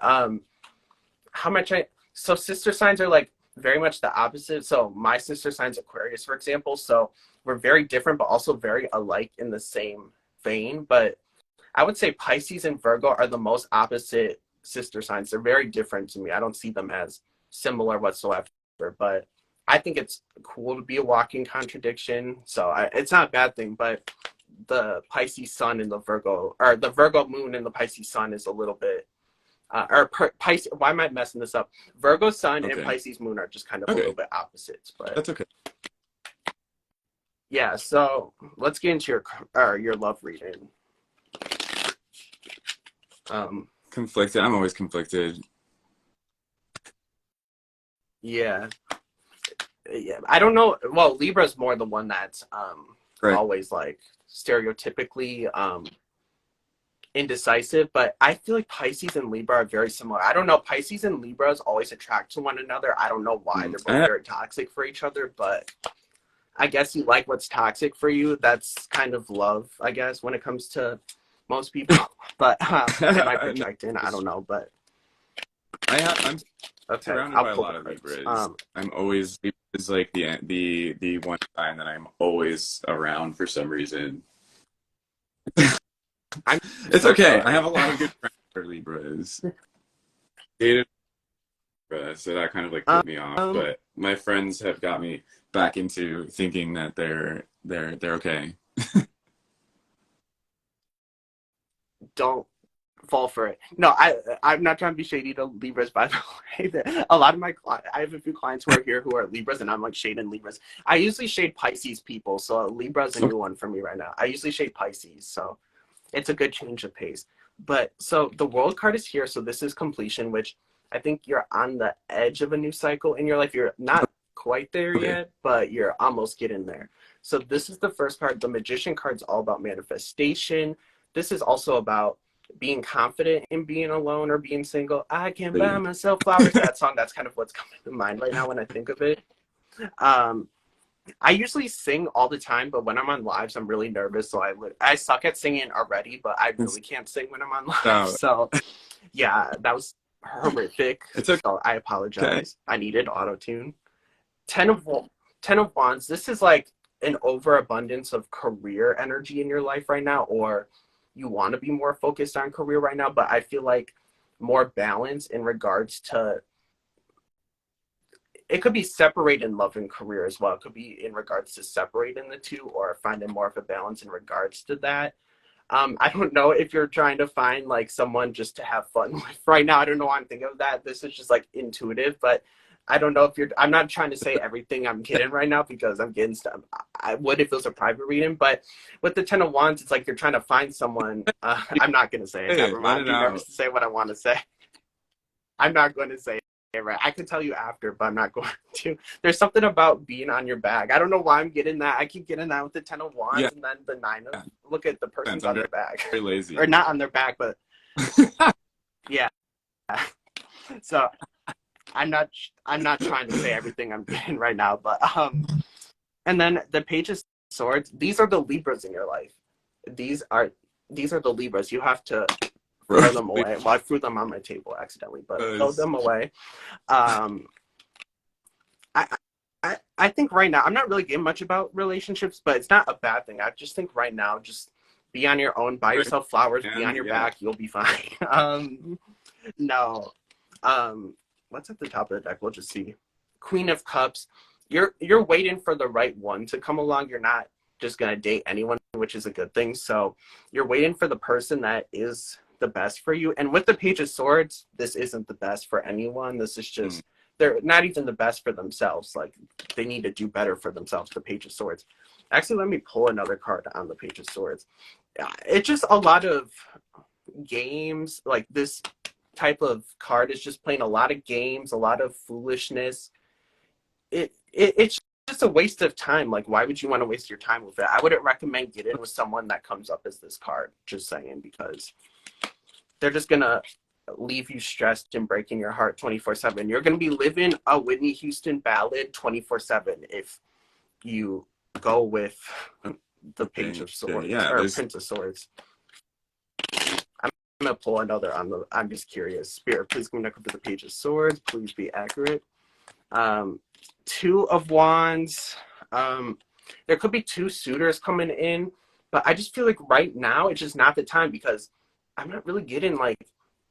A: how much I so sister signs are like very much the opposite. So my sister sign's Aquarius, for example. So we're very different, but also very alike in the same vein. But I would say Pisces and Virgo are the most opposite sister signs. They're very different to me. I don't see them as similar whatsoever. But I think it's cool to be a walking contradiction. So it's not a bad thing. But the Pisces sun and the Virgo, or the Virgo moon and the Pisces sun is a little bit, Pisces. Why am I messing this up? Virgo sun and
B: Okay.
A: Pisces moon are just kind of a little
B: Okay.
A: bit opposites. But
B: That's okay.
A: yeah, so let's get into your love reading. Um,
B: Conflicted. I'm always conflicted.
A: yeah. Yeah, I don't know. Well, Libra's more the one that's
B: Right.
A: always like stereotypically indecisive, but I feel like Pisces and Libra are very similar. I don't know. Pisces and Libras always attract to one another. I don't know why. They're both very toxic for each other, but I guess you like what's toxic for you. That's kind of love, I guess, when it comes to most people. But am I
B: No,
A: projecting? I don't know, but
B: I'm
A: okay,
B: surrounded
A: I'll
B: by a
A: pull
B: lot
A: the
B: of
A: cards.
B: Libras. I'm always Libras like the one sign that I'm always around for some reason.
A: I'm
B: It's
A: so
B: okay. I
A: sorry.
B: have a lot of good friends who are Libras. Dated Libra, so that kind of like put me off.
A: um,
B: But my friends have got me back into thinking that they're okay.
A: don't fall for it. No, I'm not trying to be shady to Libras, by the way. A lot of I have a few clients who are here who are Libras, and I'm like shading Libras. I usually shade Pisces people, so Libra's a
B: Okay.
A: new one for me right now. I usually shade Pisces, so it's a good change of pace. But so the World card is here, so this is completion, which I think you're on the edge of a new cycle in your life. You're not quite there
B: Okay.
A: yet, but you're almost getting there. So this is the first card. The Magician card's all about manifestation. This is also about being confident in being alone or being single. I can buy myself flowers. That song, that's kind of what's coming to mind right now when I think of it. Um, I usually sing all the time, but when I'm on lives, I'm really nervous. So I suck at singing already, but I really can't sing when I'm on live.
B: So
A: So yeah, that was horrific.
B: it's
A: So I
B: okay.
A: apologize. I needed auto tune. Ten of Ten of Wands. This is like an overabundance of career energy in your life right now, or you want to be more focused on career right now. But I feel like more balance in regards to, it could be separate in love and career as well. It could be in regards to separating the two or finding more of a balance in regards to that. I don't know if you're trying to find like someone just to have fun with right now. I don't know why I'm thinking of that. This is just like intuitive, but I don't know if you're, I'm not trying to say everything I'm getting right now because I'm getting stuff. I would if it was a private reading, but with the Ten of Wands, it's like you're trying to find someone. I'm not going to say it.
B: Hey,
A: Never
B: let
A: mind. I'm
B: it
A: too nervous
B: out.
A: to say what I want to say. I'm not going to say it right. I can tell you after, but I'm not going to. There's something about being on your back. I don't know why I'm getting that. I keep getting that with the Ten of
B: Yeah,
A: Wands and then the Nine of, look at the person's
B: I'm
A: on
B: very,
A: their back.
B: very
A: Or
B: lazy.
A: not on their back, but yeah. So I'm not I'm not trying to say everything I'm getting right now, but and then the Page of Swords, these are the Libras in your life. These are these are the Libras. You have to throw them away. Well, I threw them on my table accidentally, but throw them away. Um I I think right now I'm not really getting much about relationships, but it's not a bad thing. I just think right now just be on your own, buy yourself flowers, be on
B: And
A: your
B: yeah,
A: back, you'll be fine. No. Um, what's at the top of the deck? We'll just see. Queen of Cups. You're waiting for the right one to come along. You're not just gonna date anyone, which is a good thing. So you're waiting for the person that is the best for you. And with the Page of Swords, this isn't the best for anyone. This is
B: mm,
A: just they're not even the best for themselves. Like they need to do better for themselves. The Page of Swords. Actually, let me pull another card on the Page of Swords. It's just a lot of games like this type of card is just playing a lot of games, a lot of foolishness. It's just a waste of time. Like, why would you want to waste your time with it? I wouldn't recommend getting with someone that comes up as this card. Just saying, because they're just gonna leave you stressed and breaking your heart 24/7. You're gonna be living a Whitney Houston ballad 24/7 if you go with the Page
B: okay,
A: of Swords
B: yeah.
A: or
B: There's
A: Prince of Swords. I'm gonna pull another on the. I'm just curious. Spirit, please come back up to the Page of Swords. Please be accurate. Um, Two of Wands. Um, there could be two suitors coming in, but I just feel like right now it's just not the time because I'm not really getting like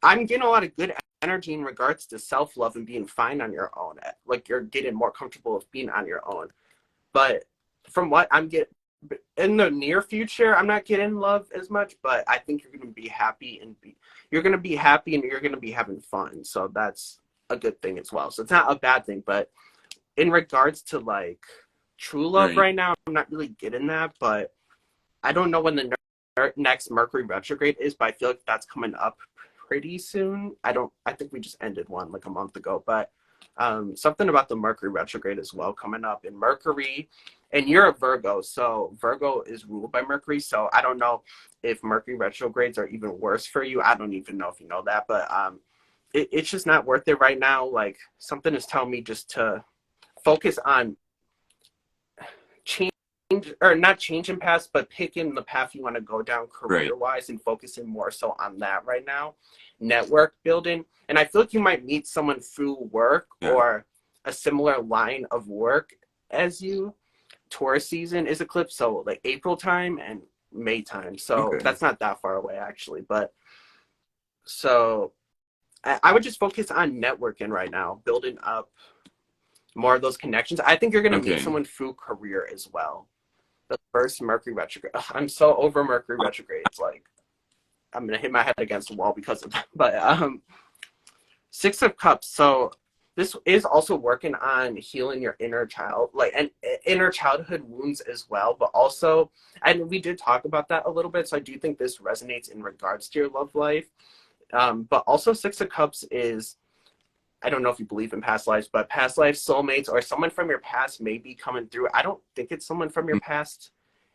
A: I'm getting a lot of good energy in regards to self love and being fine on your own. Like you're getting more comfortable with being on your own. But from what I'm getting in the near future, I'm not getting love as much, but I think you're going to be happy and you're going to be happy and you're going to be having fun. So that's a good thing as well. So it's not a bad thing, but in regards to like true love
B: right.
A: right now, I'm not really getting that, but I don't know when the next Mercury retrograde is, but I feel like that's coming up pretty soon. I think we just ended one like a month ago, but something about the Mercury retrograde as well coming up. In Mercury, and you're a Virgo, so Virgo is ruled by Mercury. So I don't know if Mercury retrogrades are even worse for you. I don't even know if you know that, but it's just not worth it right now. Like something is telling me just to focus on change or not changing paths, but picking the path you want to go down
B: Right.
A: career wise and focusing more so on that right now. Network building. And I feel like you might meet someone through work
B: Yeah.
A: or a similar line of work as you. Taurus season is eclipse, so like April time and May time. So
B: Okay.
A: that's not that far away actually. But so I would just focus on networking right now, building up more of those connections. I think you're going to meet
B: Okay.
A: someone through career as well. The first Mercury retrograde. Ugh, I'm so over Mercury retrograde. It's like I'm gonna hit my head against the wall because of that. But Six of Cups. So this is also working on healing your inner child, like and inner childhood wounds as well. But also, and we did talk about that a little bit. So I do think this resonates in regards to your love life. But also, Six of Cups is I don't know if you believe in past lives, but past life soulmates or someone from your past may be coming through. I don't think it's someone from your
B: Mm,
A: past,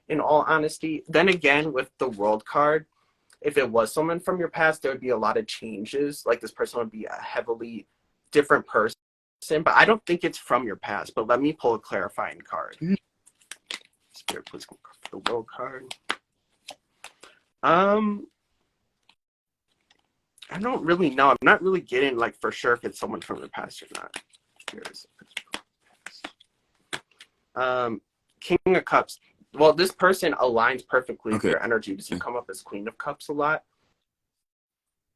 A: in all honesty. Then again, with the World card, if it was someone from your past, there would be a lot of changes. Like this person would be a heavily different person, but I don't think it's from your past. But let me pull a clarifying card. Spirit, please go for the World card. Um, I don't really know. I'm not really getting like for sure if it's someone from the past or not. Here's King of Cups. Well, this person aligns perfectly with
B: okay.
A: your energy because you come up as Queen of Cups a lot.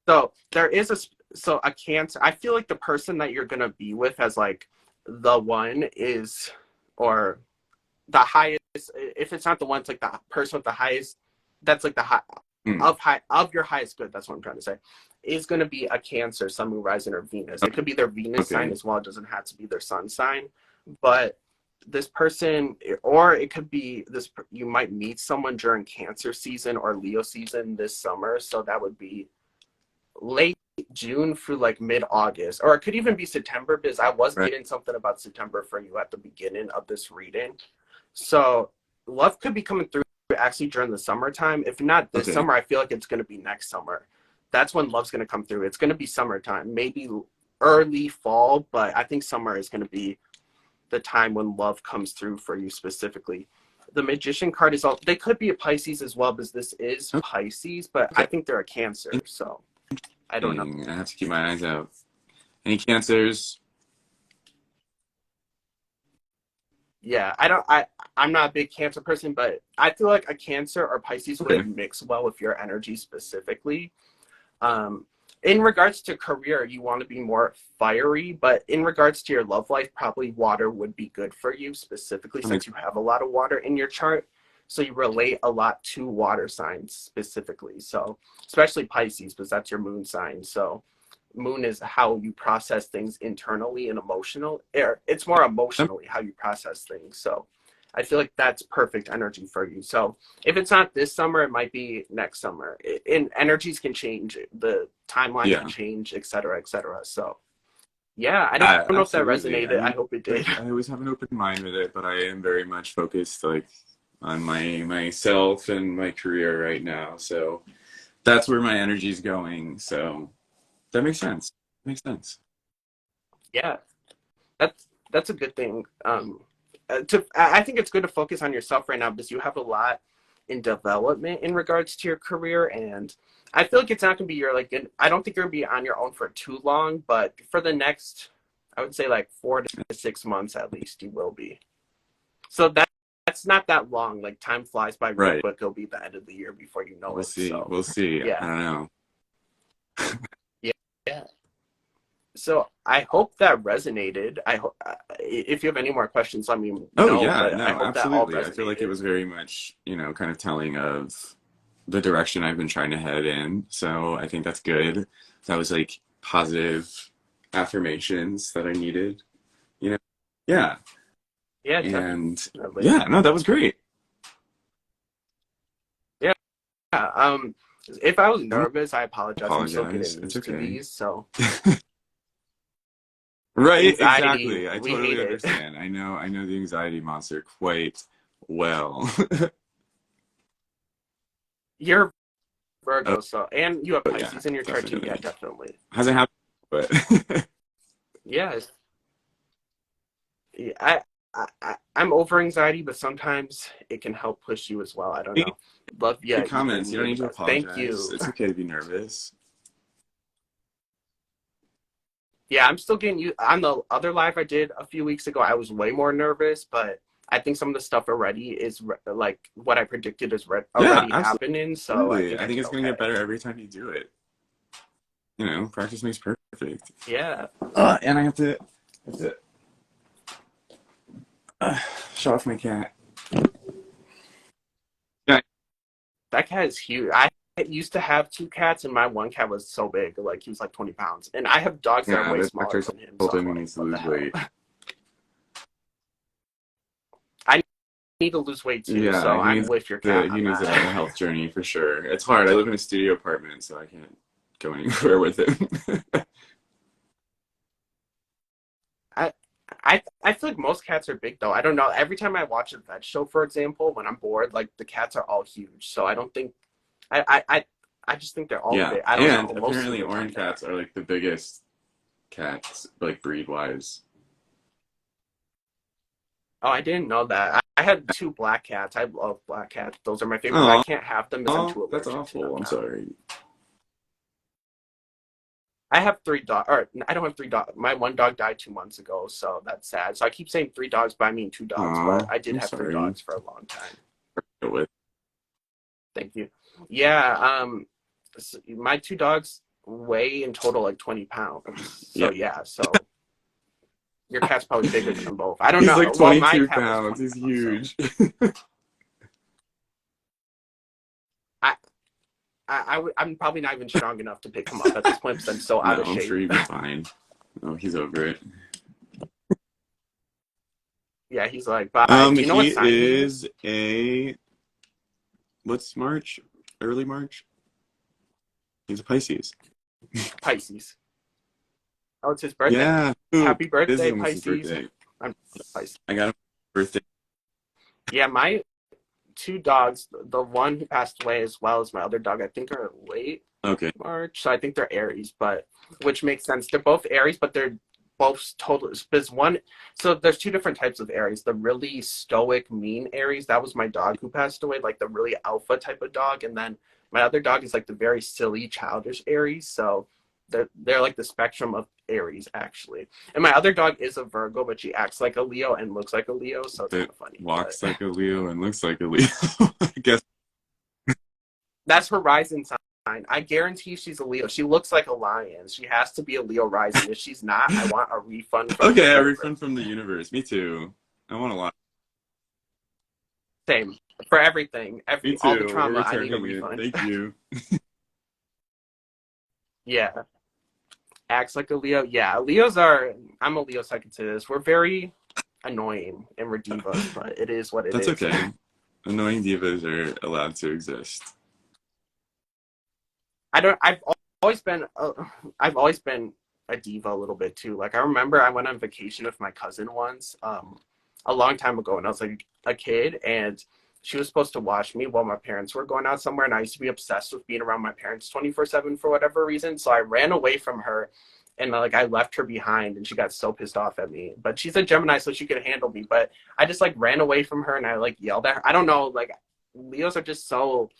A: So there is a Cancer. I feel like the person that you're gonna be with as like the one is or the highest. If it's not the one, it's like the person with the highest. That's like the high
B: Mm,
A: of your highest good. That's what I'm trying to say. is going to be a Cancer, Sun, Moon, Rising, or Venus. It could be their Venus sign
B: Okay.
A: as well. It doesn't have to be their Sun sign. But this person, or it could be this, you might meet someone during Cancer season or Leo season this summer. So that would be late June through like mid-August, or it could even be September, because I was
B: Right.
A: getting something about September for you at the beginning of this reading. So love could be coming through actually during the summertime. If not this
B: Okay.
A: summer, I feel like it's going to be next summer. That's when love's going to come through. It's going to be summertime, maybe early fall, but I think summer is going to be the time when love comes through for you specifically. The Magician card is all, they could be a Pisces as well, because this is Pisces, but I
B: Okay.
A: think they're a Cancer, so I don't know.
B: I have to keep my eyes out. Any Cancers?
A: Yeah, I'm not a big Cancer person, but I feel like a Cancer or Pisces
B: Okay.
A: would mix well with your energy specifically. Um, in regards to career, you want to be more fiery, but in regards to your love life, probably water would be good for you specifically, since you have a lot of water in your chart. So you relate a lot to water signs specifically. So especially Pisces, because that's your moon sign. So moon is how you process things internally and emotional. It's more emotionally how you process things. So I feel like that's perfect energy for you. So if it's not this summer, it might be next summer. And energies can change, the timeline
B: Yeah.
A: can change, et cetera, et cetera. So yeah, I don't know if that
B: Absolutely.
A: resonated.
B: I
A: I
B: mean,
A: hope it did.
B: like, I always have an open mind with it, but I am very much focused like on myself and my career right now. So that's where my energy is going. So that makes sense. Makes sense.
A: Yeah, that's a good thing. I think it's good to focus on yourself right now, because you have a lot in development in regards to your career, and I feel like it's not gonna be your like. I don't think you're gonna be on your own for too long, but for the next, I would say like 4 to 6 months at least, you will be. So that's not that long. Like time flies by real
B: Right.
A: quick. It'll be the end of the year before you know
B: We'll
A: it.
B: see.
A: So
B: We'll see. I
A: yeah,
B: don't know.
A: yeah, yeah. So I hope that resonated. I hope if you have any more questions, let me
B: Oh
A: know.
B: yeah,
A: But I
B: no,
A: hope that all
B: absolutely. I feel like it
A: resonated.
B: was very much, kind of telling of the direction I've been trying to head in. So I think that's good. That was like positive affirmations that I needed, you know? Yeah.
A: Yeah,
B: And
A: definitely.
B: yeah, no, that was great.
A: Yeah. If I was
B: Don't
A: nervous, I apologize. I'm still
B: apologize.
A: getting
B: It's
A: used to
B: okay.
A: these. So
B: Right,
A: anxiety,
B: exactly. I
A: we
B: totally
A: hate it.
B: understand. I know the anxiety monster quite well.
A: You're
B: Oh,
A: Virgo, so and you have
B: yeah,
A: Pisces in your chart too. Yeah,
B: definitely.
A: definitely.
B: Hasn't happened, but
A: Yes. Yeah, I'm over anxiety, but sometimes it can help push you as well. I don't know. Love, yeah,
B: good comments.
A: Ethan.
B: You don't
A: You're the
B: need to
A: best. Thank
B: apologize.
A: you.
B: It's okay to be nervous.
A: Yeah, I'm still getting you on the other live I did a few weeks ago. I was way more nervous, but I think some of the stuff already is like what I predicted is
B: Yeah,
A: already happening. So I
B: absolutely.
A: think
B: I
A: I
B: think
A: did
B: it's gonna get
A: okay.
B: better every time you do it. Practice makes perfect.
A: Yeah,
B: And I have to show off my cat. Yeah,
A: that cat is huge. I used to have two cats, and my one cat was so big, like he was like 20 pounds. And I have dogs that are
B: yeah.
A: way
B: The
A: smaller
B: doctor
A: than him. So
B: told
A: I'm
B: him he
A: like,
B: needs to
A: what the
B: lose
A: hell?
B: weight.
A: I need to lose weight too.
B: Yeah,
A: So I'm with your cat
B: he
A: on
B: needs a
A: that.
B: health journey for sure. It's hard. I live in a studio apartment, so I can't go anywhere with him.
A: I, I feel like most cats are big though. I don't know. Every time I watch a vet show, for example, when I'm bored, like the cats are all huge. So I don't think I just think they're all
B: Yeah,
A: big. I don't
B: and
A: know. Most of
B: apparently
A: the time
B: orange
A: they are.
B: cats are like the biggest cats, like breed wise.
A: Oh, I didn't know that. I had two black cats. I love black cats. Those are my favorite, but I
B: Oh,
A: can't have them because I'm too
B: that's
A: allergic to them
B: awful. I'm
A: now.
B: sorry.
A: I have three dogs, or I don't have three dogs. My one dog died 2 months ago, so that's sad. So I keep saying three dogs, but I mean two dogs. But
B: Oh,
A: I did
B: I'm
A: have three
B: sorry.
A: dogs for a long time.
B: With
A: Thank you. Yeah, my two dogs weigh in total like 20 pounds. So
B: yeah,
A: yeah, so your cat's probably bigger than them both. I don't
B: he's
A: know.
B: like
A: Well, my
B: 22
A: cat was
B: pounds.
A: 20
B: He's
A: pounds, so
B: huge.
A: I I'm probably not even strong enough to pick him up at this point because I'm so out
B: No,
A: of
B: I'm
A: shape.
B: sure he'll be fine. Oh, he's over it.
A: Yeah, he's like, bye. Do you know
B: He
A: what sign he
B: is a what's March? Early March? He's a Pisces.
A: Pisces. Oh, it's his birthday.
B: Yeah. Ooh,
A: Happy
B: this is
A: birthday,
B: almost his
A: Pisces.
B: birthday.
A: I'm Pisces.
B: I got him for his birthday.
A: Yeah, my two dogs, the one who passed away as well as my other dog, I think are late
B: Okay.
A: March. So I think they're Aries, but which makes sense. They're both Aries, but they're both total. There's one. So there's two different types of Aries. The really stoic, mean Aries. That was my dog who passed away, like the really alpha type of dog. And then my other dog is like the very silly, childish Aries. So they're like the spectrum of Aries actually. And my other dog is a Virgo, but she acts like a Leo and looks like a Leo, so it's kind
B: That
A: of funny.
B: walks
A: But
B: like a Leo and looks like a Leo. I guess.
A: that's her rising sign. I guarantee she's a Leo. She looks like a lion. She has to be a Leo rising. If she's not, I want a refund from the
B: Okay, a
A: universe.
B: refund from the universe. Me too. I want a lot.
A: Same for everything.
B: Me
A: All the
B: too. We're
A: trauma. I need a
B: returning it.
A: refund.
B: Thank you.
A: Yeah, acts like a Leo. Yeah, Leos are. I'm a Leo, so I can say this. We're very annoying and we're divas, but it is what it
B: That's
A: is.
B: okay. Annoying divas are allowed to exist.
A: I don't. Always been. I've always been a diva a little bit too. Like I remember I went on vacation with my cousin once, a long time ago, when I was like a kid, and she was supposed to watch me while my parents were going out somewhere, and I used to be obsessed with being around my parents 24/7 for whatever reason. So I ran away from her, and like I left her behind, and she got so pissed off at me. But she's a Gemini, so she could handle me. But I just like ran away from her, and I like yelled at her. I don't know, like Leos are just so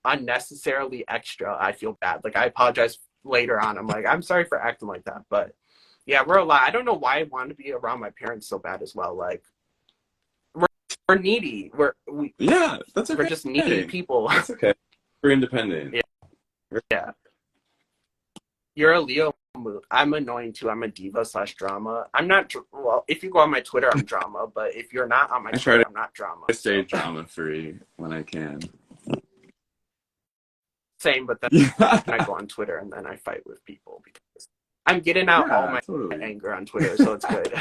A: unnecessarily extra. I feel bad. Like I apologize later on. I'm like, I'm sorry for acting like that. But yeah, we're a lot. I don't know why I want to be around my parents so bad as well. Like we're needy.
B: Yeah, that's
A: We're
B: okay.
A: just needy people.
B: That's okay. We're independent.
A: Yeah. Yeah. You're a Leo. I'm annoying too. I'm a diva slash drama. I'm not well. If you go on my Twitter, I'm drama. But if you're not on my
B: I try
A: Twitter,
B: to
A: I'm not drama.
B: stay
A: So
B: drama free when I can.
A: same. But then
B: Yeah.
A: I go on Twitter and then I fight with people because I'm getting out all
B: Yeah,
A: my
B: totally.
A: anger on Twitter, so it's good.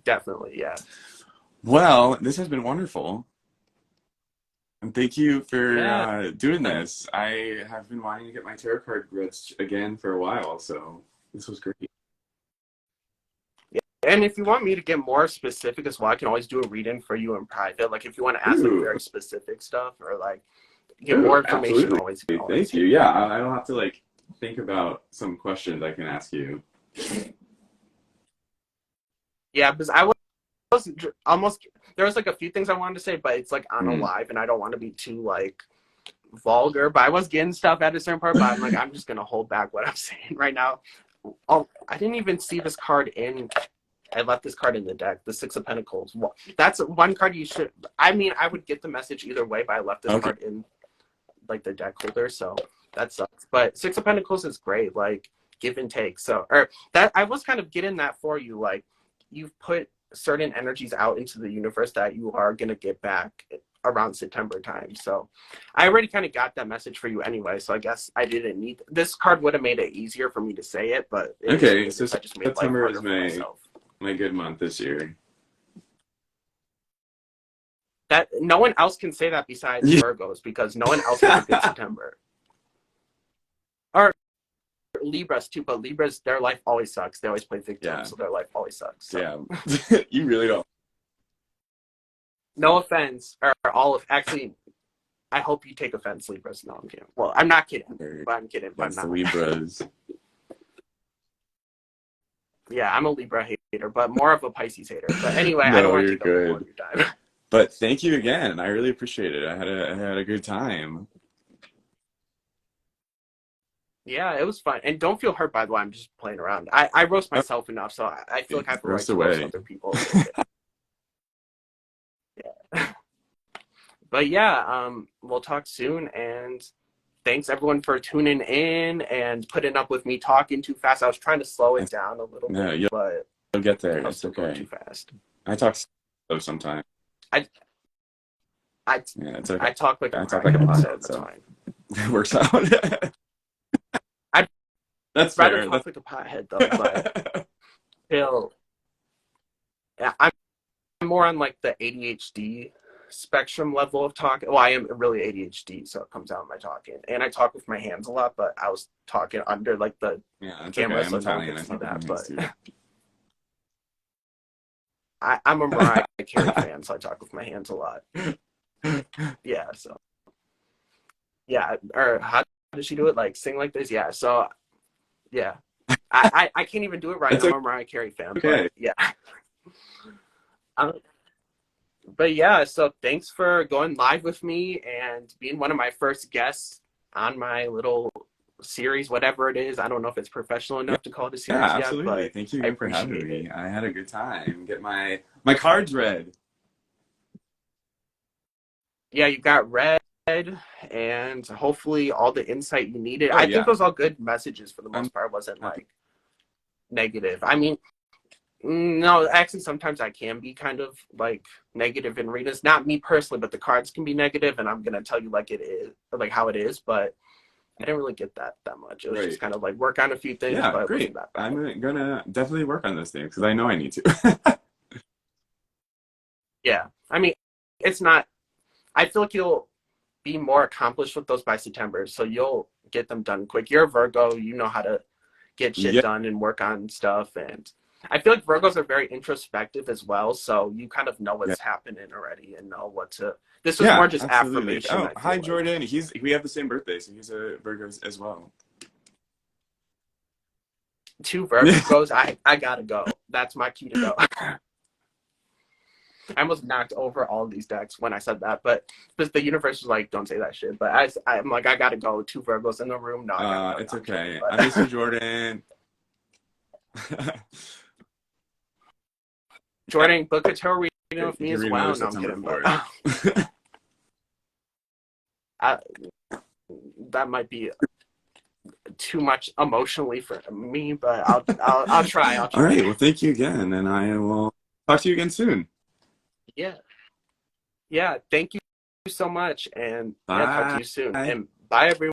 A: Definitely, yeah.
B: Well, this has been wonderful. And thank you for
A: Yeah.
B: doing this. I have been wanting to get my tarot card grips again for a while, so this was great.
A: And if you want me to get more specific as well, I can always do a read-in for you in private. Like if you want to ask like
B: Ooh,
A: very specific stuff or like get
B: ooh,
A: more information,
B: absolutely.
A: always.
B: Thank you. Yeah, I don't have to like think about some questions I can ask you.
A: Yeah, because I was almost there was like a few things I wanted to say, but it's like on a
B: Hmm.
A: live, and I don't want to be too like vulgar. But I was getting stuff at a certain part, but I'm like I'm just gonna hold back what I'm saying right now. Oh, I didn't even see this card in. I left this card in the deck, the Six of Pentacles. That's one card you should. I mean, I would get the message either way, but I left this
B: Okay.
A: card in like the deck holder, so that sucks. But Six of Pentacles is great, like give and take. So, or that I was kind of getting that for you, like you've put certain energies out into the universe that you are gonna get back around September time. So I already kind of got that message for you anyway. So I guess I didn't need this card would have made it easier for me to say it, but it
B: Okay,
A: is
B: so
A: I just made life
B: September
A: harder
B: is
A: for myself.
B: my good month this year.
A: That no one else can say that besides
B: Yeah.
A: Virgos because no one else has a good September. Or Libras too, but Libras their life always sucks. They always play victim,
B: Yeah.
A: so their life always sucks. So.
B: Yeah. You really don't.
A: No offense, or all of actually. I hope you take offense, Libras. No, I'm kidding. Well, I'm not kidding, but I'm kidding. But I'm
B: That's the
A: not.
B: Libras.
A: Yeah, I'm a Libra hater, but more of a Pisces hater. But anyway, I don't
B: No,
A: want to
B: you're
A: take up more of
B: good.
A: your time.
B: But thank you again. I really appreciate it. I had a good time.
A: Yeah, it was fun. And don't feel hurt, by the way. I'm just playing around. I roast
B: Oh,
A: myself enough, so I feel like I have the right
B: roast
A: to roast
B: away.
A: other people. Yeah. But yeah, we'll talk soon. And thanks everyone for tuning in and putting up with me talking too fast. I was trying to slow it down a little
B: No,
A: bit, but
B: you'll get there.
A: I was
B: It's
A: still going too
B: okay.
A: fast.
B: I talk slow sometimes.
A: I I
B: Yeah, it's okay.
A: I talk like a
B: I talk like a
A: crackhead, so
B: pothead,
A: that's
B: so
A: fine.
B: it works out.
A: I'd
B: That's
A: rather
B: fair.
A: talk like a pothead though, but still, yeah, I'm more on like the ADHD spectrum level of talking. Well, I am really ADHD, so it comes out in my talking, and I talk with my hands a lot. But I was talking under like the
B: Yeah, it's okay.
A: camera,
B: I'm
A: so no one
B: Italian.
A: could
B: I
A: see
B: talk with my
A: that.
B: hands
A: But
B: too.
A: I'm a Mariah Carey fan, so I talk with my hands a lot. Yeah, so yeah, or how does she do it? Like sing like this? Yeah, so yeah, I can't even do it right.
B: It's
A: I'm a Mariah Carey fan, but
B: okay.
A: yeah. Um, but yeah, so thanks for going live with me and being one of my first guests on my little series, whatever it is. I don't know if it's professional
B: Yeah,
A: enough to call it a
B: yeah,
A: series yet,
B: absolutely.
A: but
B: Thank you
A: I
B: again for having
A: appreciate it.
B: me. I had a good time. Get my cards read.
A: Yeah, you got read, and hopefully all the insight you needed.
B: Oh
A: I think
B: yeah.
A: those all good messages for the
B: I'm
A: most part. Wasn't
B: happy.
A: like negative. I mean, no, actually, sometimes I can be kind of like negative in readings. Not me personally, but the cards can be negative, and I'm gonna tell you like it is, like how it is. But I didn't really get that much. It was just
B: Great.
A: kind of like work on a few things,
B: Yeah,
A: but it wasn't
B: great.
A: that bad.
B: I'm gonna definitely work on those things because I know I need to.
A: Yeah, I mean, it's not. I feel like you'll be more accomplished with those by September, so you'll get them done quick. You're a Virgo, you know how to get shit
B: Yeah,
A: done and work on stuff, and I feel like Virgos are very introspective as well, so you kind of know
B: yeah,
A: what's happening already and know what to. This was more
B: yeah,
A: just
B: absolutely.
A: affirmation,
B: Oh,
A: I
B: hi
A: feel like.
B: Jordan. We have the same birthday, so he's a Virgo as well.
A: Two
B: Yeah.
A: Virgos, I gotta go. That's my cue to go. I almost knocked over all of these decks when I said that, but the universe was like, "Don't say that shit." But I'm like, I gotta go. Two Virgos in the room. No, I gotta go. No,
B: It's
A: I'm kidding.
B: okay. I miss you,
A: But
B: Jordan. Yeah,
A: Jordan, book a tarot reading with
B: you
A: me
B: can
A: as
B: read another
A: well. No, I'm
B: September
A: kidding. But
B: 4th.
A: I, that might be too much emotionally for me. But I'll try. I'll
B: All
A: try.
B: right. Well, thank you again, and I will talk to you again soon.
A: Yeah, yeah. Thank you so much, and yeah, talk to
B: Bye.
A: you soon. And bye, everyone.